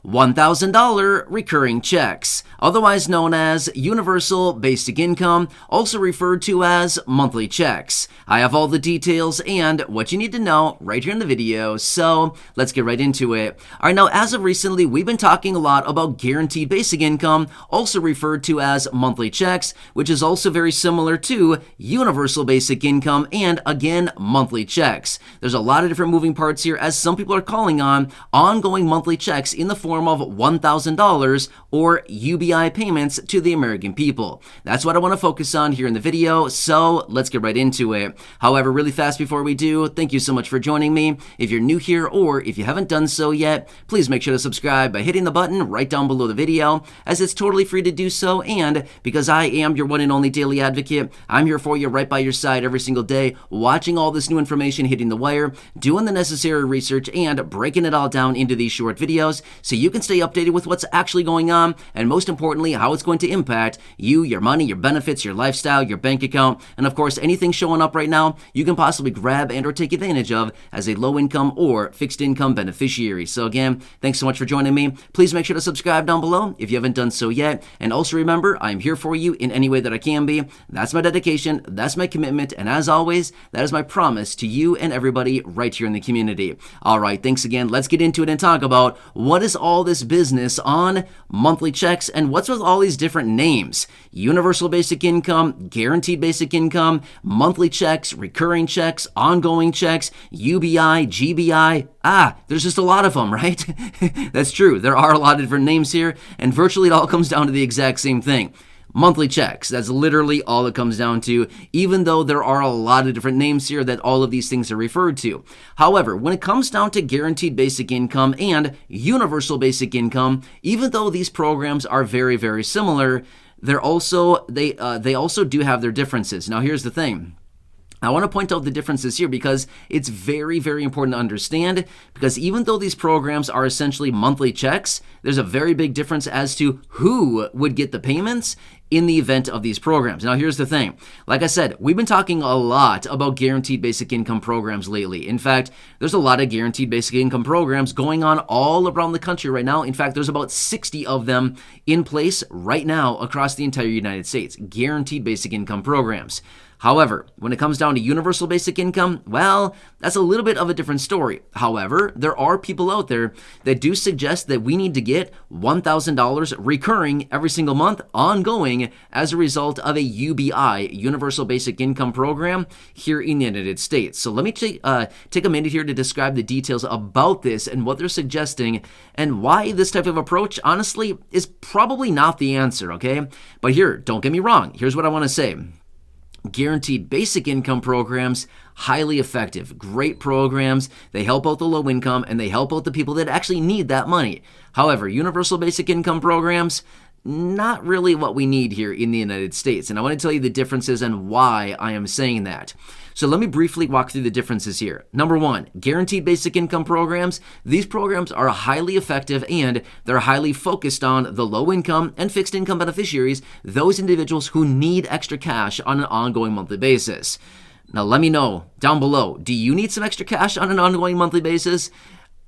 $1,000 recurring checks, otherwise known as universal basic income, also referred to as monthly checks. I have all the details and what you need to know right here in the video, so let's get right into it. All right, now as of recently, we've been talking a lot about guaranteed basic income, also referred to as monthly checks, which is also very similar to universal basic income and, again, monthly checks. There's a lot of different moving parts here, as some people are calling on ongoing monthly checks in the form of $1,000 or UBI payments to the American people. That's what I want to focus on here in the video, so let's get right into it. However, really fast before we do, thank you so much for joining me. If you're new here or if you haven't done so yet, please make sure to subscribe by hitting the button right down below the video, as it's totally free to do so, and because I am your one and only daily advocate, I'm here for you right by your side every single day, watching all this new information hitting the wire, doing the necessary research, and breaking it all down into these short videos so you can stay updated with what's actually going on, and most importantly, how it's going to impact you, your money, your benefits, your lifestyle, your bank account, and of course, anything showing up right now you can possibly grab and or take advantage of as a low-income or fixed-income beneficiary. So again, thanks so much for joining me. Please make sure to subscribe down below if you haven't done so yet, and also remember, I'm here for you in any way that I can be. That's my dedication, that's my commitment, and as always, that is my promise to you and everybody right here in the community. All right, thanks again. Let's get into it and talk about what is all this business on monthly checks and what's with all these different names. Universal basic income, guaranteed basic income, monthly checks, recurring checks, ongoing checks, UBI, GBI. There's just a lot of them, right? That's true. There are a lot of different names here, and virtually it all comes down to the exact same thing. Monthly checks. That's literally all it comes down to, even though there are a lot of different names here that all of these things are referred to. However, when it comes down to guaranteed basic income and universal basic income, even though these programs are very, very similar, they also do have their differences. Now, here's the thing. I want to point out the differences here because it's very, very important to understand, because even though these programs are essentially monthly checks, there's a very big difference as to who would get the payments in the event of these programs. Now, here's the thing. Like I said, we've been talking a lot about guaranteed basic income programs lately. In fact, there's a lot of guaranteed basic income programs going on all around the country right now. In fact, there's about 60 of them in place right now across the entire United States, guaranteed basic income programs. However, when it comes down to universal basic income, well, that's a little bit of a different story. However, there are people out there that do suggest that we need to get $1,000 recurring every single month, ongoing, as a result of a UBI, Universal Basic Income Program, here in the United States. So let me take a minute here to describe the details about this and what they're suggesting and why this type of approach, honestly, is probably not the answer, okay? But here, don't get me wrong. Here's what I want to say. Guaranteed basic income programs, highly effective, great programs. They help out the low income and they help out the people that actually need that money. However, universal basic income programs, not really what we need here in the United States. And I want to tell you the differences and why I am saying that. So let me briefly walk through the differences here. Number one, guaranteed basic income programs. These programs are highly effective and they're highly focused on the low income and fixed income beneficiaries, those individuals who need extra cash on an ongoing monthly basis. Now let me know down below, do you need some extra cash on an ongoing monthly basis?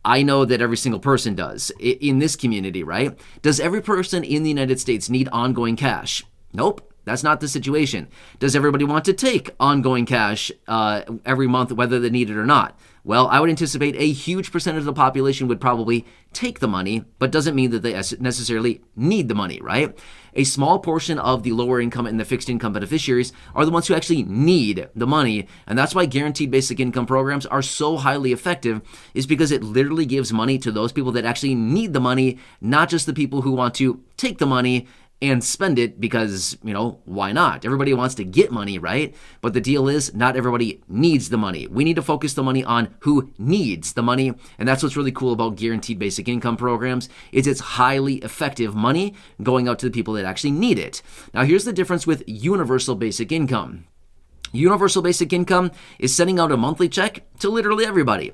I know that every single person does in this community, right? Does every person in the United States need ongoing cash? Nope. That's not the situation. Does everybody want to take ongoing cash every month, whether they need it or not? Well, I would anticipate a huge percentage of the population would probably take the money, but doesn't mean that they necessarily need the money, right? A small portion of the lower income and the fixed income beneficiaries are the ones who actually need the money, and that's why guaranteed basic income programs are so highly effective, is because it literally gives money to those people that actually need the money, not just the people who want to take the money and spend it because, why not? Everybody wants to get money, right? But the deal is not everybody needs the money. We need to focus the money on who needs the money. And that's what's really cool about guaranteed basic income programs is it's highly effective money going out to the people that actually need it. Now, here's the difference with universal basic income. Universal basic income is sending out a monthly check to literally everybody.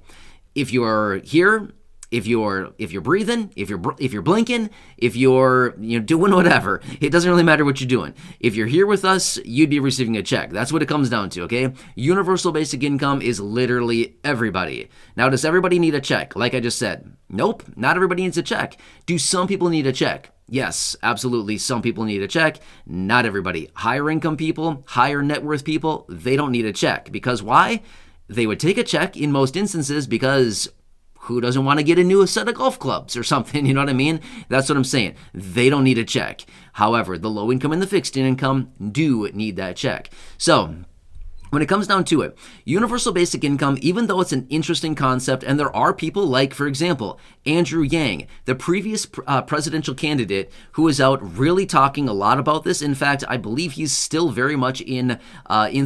If you're here if you're breathing, if you're blinking, if you're doing whatever, it doesn't really matter what you're doing. If you're here with us, you'd be receiving a check. That's what it comes down to, okay? Universal basic income is literally everybody. Now, does everybody need a check? Like I just said, nope, not everybody needs a check. Do some people need a check? Yes, absolutely. Some people need a check. Not everybody. Higher income people, higher net worth people, they don't need a check. Because why? They would take a check in most instances because who doesn't want to get a new set of golf clubs or something? You know what I mean? That's what I'm saying. They don't need a check. However, the low income and the fixed income do need that check. So when it comes down to it, universal basic income, even though it's an interesting concept, and there are people like, for example, Andrew Yang, the previous presidential candidate, who is out really talking a lot about this. In fact, I believe he's still very much in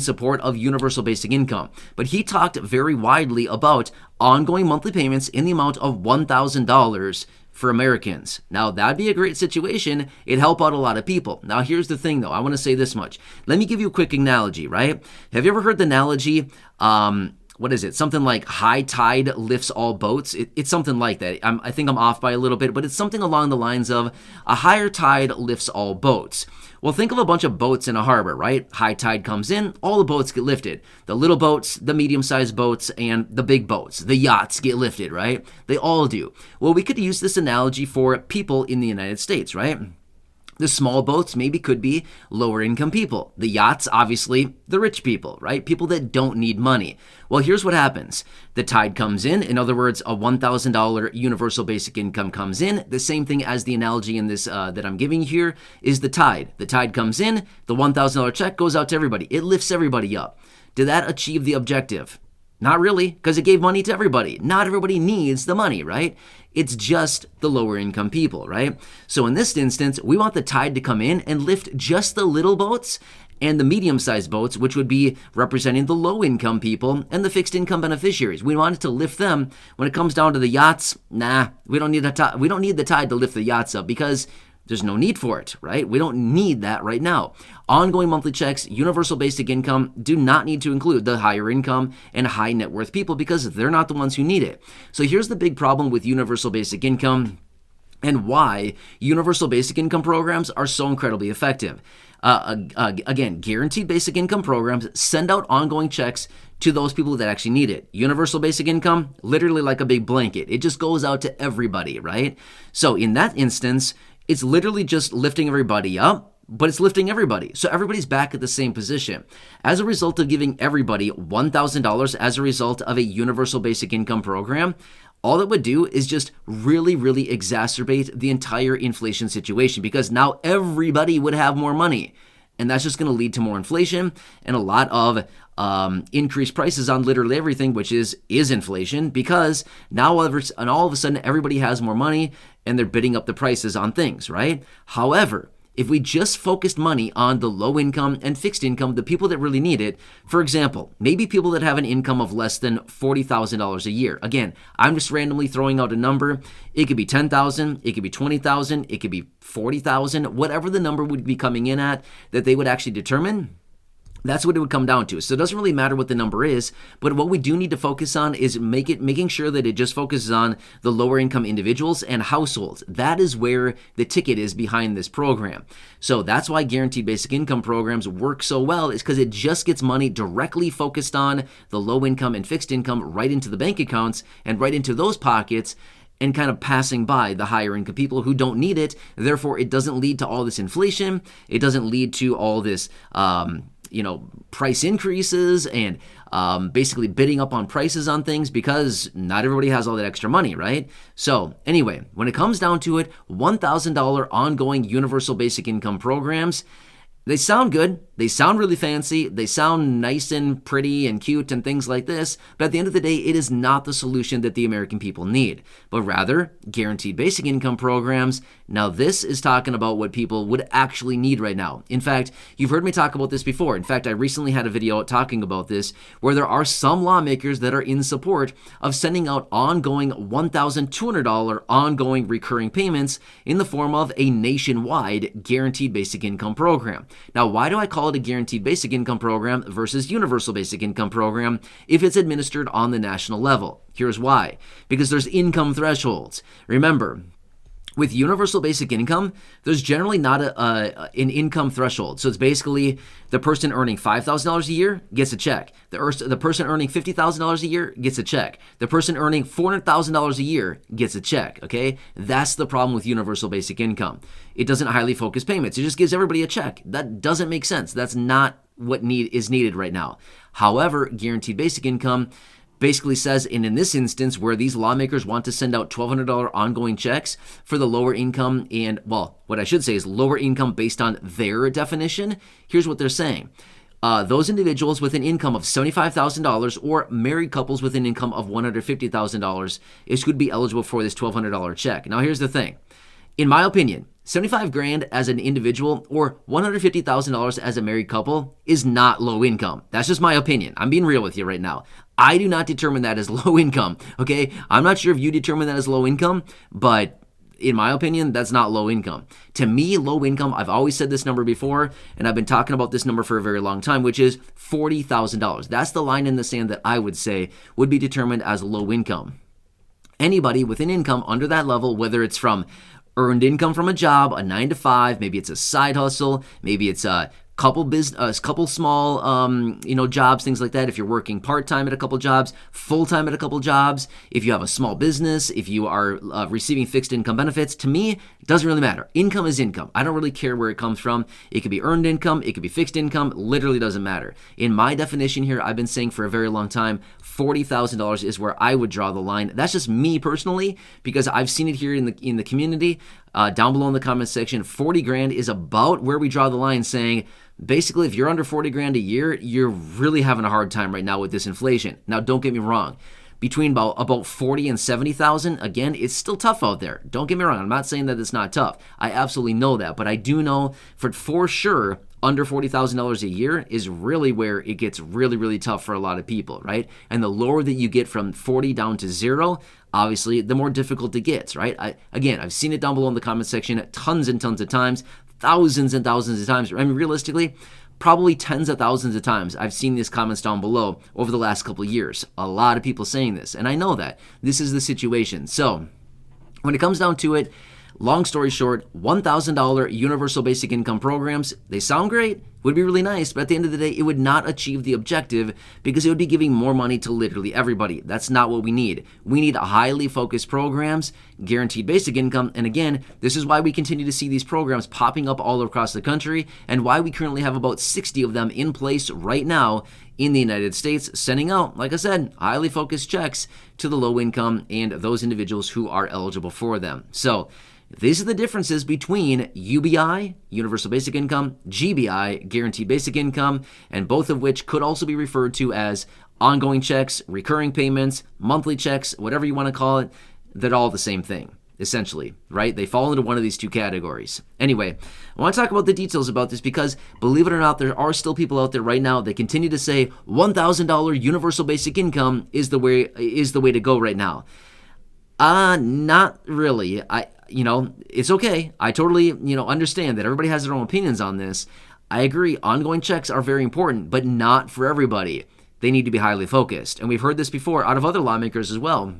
support of universal basic income. But he talked very widely about ongoing monthly payments in the amount of $1,000 for Americans. Now, that'd be a great situation. It'd help out a lot of people. Now, here's the thing, though. I want to say this much. Let me give you a quick analogy, right? Have you ever heard the analogy, what is it? Something like high tide lifts all boats. It's something like that. I think I'm off by a little bit, but it's something along the lines of a higher tide lifts all boats. Well, think of a bunch of boats in a harbor, right? High tide comes in, all the boats get lifted. The little boats, the medium-sized boats, and the big boats, the yachts get lifted, right? They all do. Well, we could use this analogy for people in the United States, right? The small boats maybe could be lower income people. The yachts, obviously, the rich people, right? People that don't need money. Well, here's what happens. The tide comes in other words, a $1,000 universal basic income comes in. The same thing as the analogy in this that I'm giving here is the tide. The tide comes in, the $1,000 check goes out to everybody. It lifts everybody up. Did that achieve the objective? Not really, because it gave money to everybody. Not everybody needs the money, right? It's just the lower income people, right? So in this instance, we want the tide to come in and lift just the little boats and the medium-sized boats, which would be representing the low-income people and the fixed-income beneficiaries. We want it to lift them. When it comes down to the yachts, we don't need the tide to lift the yachts up because there's no need for it, right? We don't need that right now. Ongoing monthly checks, universal basic income do not need to include the higher income and high net worth people because they're not the ones who need it. So here's the big problem with universal basic income and why universal basic income programs are so incredibly effective. Again, guaranteed basic income programs send out ongoing checks to those people that actually need it. Universal basic income, literally like a big blanket. It just goes out to everybody, right? So in that instance, it's literally just lifting everybody up, but it's lifting everybody. So everybody's back at the same position. As a result of giving everybody $1,000 as a result of a universal basic income program, all it would do is just really, really exacerbate the entire inflation situation because now everybody would have more money. And that's just going to lead to more inflation and a lot of increased prices on literally everything, which is inflation, because now all of a sudden everybody has more money and they're bidding up the prices on things, right? However, if we just focused money on the low income and fixed income, the people that really need it, for example, maybe people that have an income of less than $40,000 a year. Again, I'm just randomly throwing out a number. It could be $10,000, it could be $20,000, it could be $40,000, whatever the number would be coming in at that they would actually determine. That's what it would come down to. So it doesn't really matter what the number is, but what we do need to focus on is making sure that it just focuses on the lower income individuals and households. That is where the ticket is behind this program. So that's why guaranteed basic income programs work so well, is because it just gets money directly focused on the low income and fixed income right into the bank accounts and right into those pockets, and kind of passing by the higher income people who don't need it. Therefore, it doesn't lead to all this inflation. It doesn't lead to all this price increases and basically bidding up on prices on things because not everybody has all that extra money, right? So anyway, when it comes down to it, $1,000 ongoing universal basic income programs, they sound good. They sound really fancy. They sound nice and pretty and cute and things like this. But at the end of the day, it is not the solution that the American people need, but rather guaranteed basic income programs. Now, this is talking about what people would actually need right now. In fact, you've heard me talk about this before. In fact, I recently had a video talking about this where there are some lawmakers that are in support of sending out ongoing $1,200 ongoing recurring payments in the form of a nationwide guaranteed basic income program. Now, why do I call it a guaranteed basic income program versus universal basic income program if it's administered on the national level? Here's why. Because there's income thresholds. Remember, with universal basic income, there's generally not an income threshold. So it's basically the person earning $5,000 a year gets a check. The person earning $50,000 a year gets a check. The person earning $400,000 a year gets a check, okay? That's the problem with universal basic income. It doesn't highly focus payments. It just gives everybody a check. That doesn't make sense. That's not what is needed right now. However, guaranteed basic income basically says, and in this instance where these lawmakers want to send out $1,200 ongoing checks for the lower income and, well, what I should say is lower income based on their definition, here's what they're saying. Those individuals with an income of $75,000 or married couples with an income of $150,000 could be eligible for this $1,200 check. Now, here's the thing. In my opinion, $75,000 as an individual or $150,000 as a married couple is not low income. That's just my opinion. I'm being real with you right now. I do not determine that as low income, okay? I'm not sure if you determine that as low income, but in my opinion, that's not low income. To me, low income, I've always said this number before, and I've been talking about this number for a very long time, which is $40,000. That's the line in the sand that I would say would be determined as low income. Anybody with an income under that level, whether it's from earned income from a job, a 9 to 5, maybe it's a side hustle, maybe it's a couple small jobs, things like that. If you're working part-time at a couple jobs, full-time at a couple jobs, if you have a small business, if you are receiving fixed income benefits, to me, it doesn't really matter. Income is income. I don't really care where it comes from. It could be earned income, it could be fixed income, literally doesn't matter. In my definition here, I've been saying for a very long time, $40,000 is where I would draw the line. That's just me personally, because I've seen it here in the community. Down below in the comments section, 40 grand is about where we draw the line, saying basically if you're under 40 grand a year, you're really having a hard time right now with this inflation. Now, don't get me wrong. Between about 40 and 70,000, again, it's still tough out there. Don't get me wrong. I'm not saying that it's not tough. I absolutely know that, but I do know for sure under $40,000 a year is really where it gets really, really tough for a lot of people, right? And the lower that you get from 40 down to 0, obviously, the more difficult it gets, right? I've seen it down below in the comment section tons and tons of times, thousands and thousands of times. I mean, realistically, probably tens of thousands of times I've seen these comments down below over the last couple of years. A lot of people saying this, and I know that. This is the situation. So when it comes down to it, long story short, $1,000 universal basic income programs, they sound great, would be really nice, but at the end of the day, it would not achieve the objective because it would be giving more money to literally everybody. That's not what we need. We need highly focused programs, guaranteed basic income, and again, this is why we continue to see these programs popping up all across the country and why we currently have about 60 of them in place right now in the United States, sending out, like I said, highly focused checks to the low income and those individuals who are eligible for them. So, these are the differences between UBI, Universal Basic Income, GBI, Guaranteed Basic Income, and both of which could also be referred to as ongoing checks, recurring payments, monthly checks, whatever you want to call it. They're all the same thing, essentially, right? They fall into one of these two categories. Anyway, I want to talk about the details about this because, believe it or not, there are still people out there right now that continue to say $1,000 Universal Basic Income is the way to go right now. Not really. It's okay. I totally, understand that everybody has their own opinions on this. I agree. Ongoing checks are very important, but not for everybody. They need to be highly focused. And we've heard this before out of other lawmakers as well.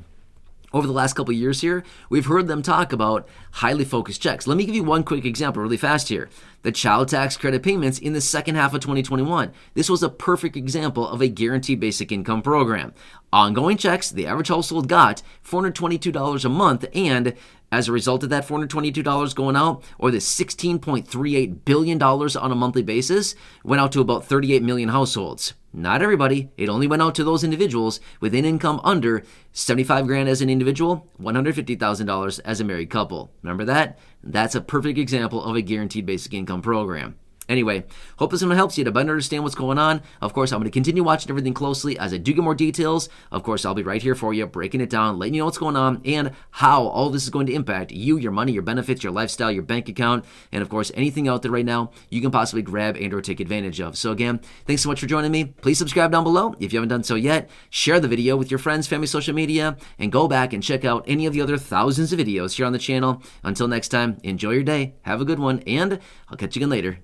Over the last couple of years here, we've heard them talk about highly focused checks. Let me give you one quick example really fast here. The child tax credit payments in the second half of 2021. This was a perfect example of a guaranteed basic income program. Ongoing checks, the average household got $422 a month, and as a result of that $422 going out, or the $16.38 billion on a monthly basis, went out to about 38 million households. Not everybody. It only went out to those individuals with an income under $75,000 as an individual, $150,000 as a married couple. Remember that? That's a perfect example of a guaranteed basic income program. Anyway, hope this one helps you to better understand what's going on. Of course, I'm going to continue watching everything closely as I do get more details. Of course, I'll be right here for you, breaking it down, letting you know what's going on and how all this is going to impact you, your money, your benefits, your lifestyle, your bank account, and of course, anything out there right now you can possibly grab and or take advantage of. So again, thanks so much for joining me. Please subscribe down below if you haven't done so yet. Share the video with your friends, family, social media, and go back and check out any of the other thousands of videos here on the channel. Until next time, enjoy your day, have a good one, and I'll catch you again later.